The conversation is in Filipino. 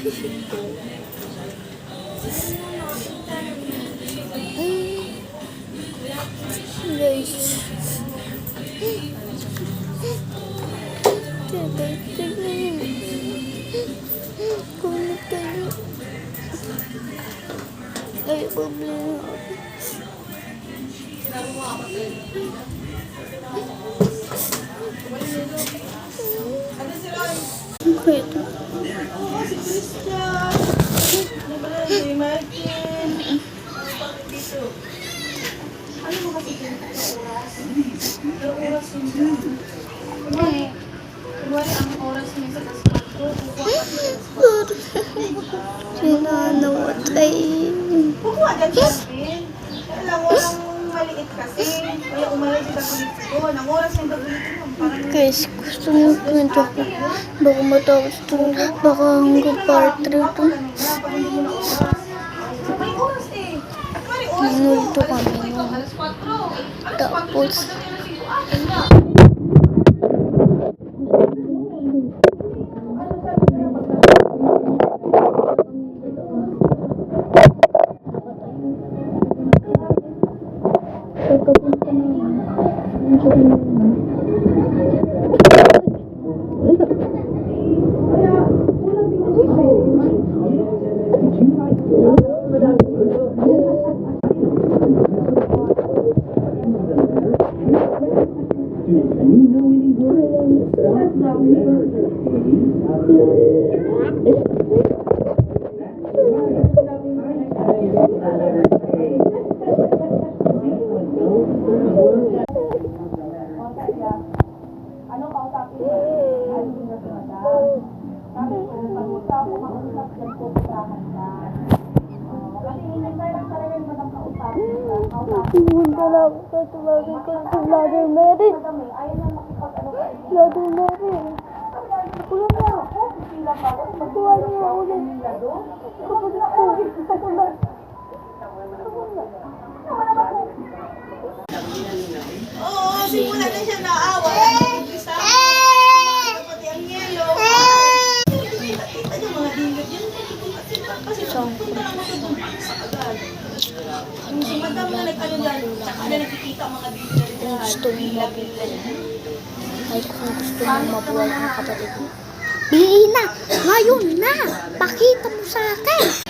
Guys. Kulit kayo. Ay, problema ako. Okay, ito. Ano mo kasi oras yung ang oras mo sa Sinanamatay. huwag mo agad sabihin. Alam mo, walang maliit kasi. Kaya umalay sa tagulit ko. Ang oras yung tagulit mo. Guys, gusto mo kwento ko. Baka matapos ito. Baka hanggang part 3 ito. May oras eh. Nandito kami nun. Tapos, pagkapunta na yun. Nandiyan na yun. Ano kausapin mo? Ano yung nasa madam? Sabi ko, pag-usap ko, mausap dyan po pusahan ka. Kasi hinintay lang talaga yung madam kausapin ka. Pumunta lang sa tumagin ko sa Mother Mary. Madam eh, ayaw na makipag-ano ka. Mother Mary. Kulang na ako. Sila pa ako. Kuha niya ulit. Kapag ako, kapag na. Oo, simula na siya naawa. Pati ang yelo. Kita niyo mga dilog yun. Kasi punta lang ako doon sa agad. Si madam na nag-ano dyan, tsaka na nakikita mga dilog dyan. Gusto mo Bila-bila yan. Ay, kung gusto mo mabuhay ang kapatid mo. Bilhin na! Ngayon na! Pakita mo sa akin!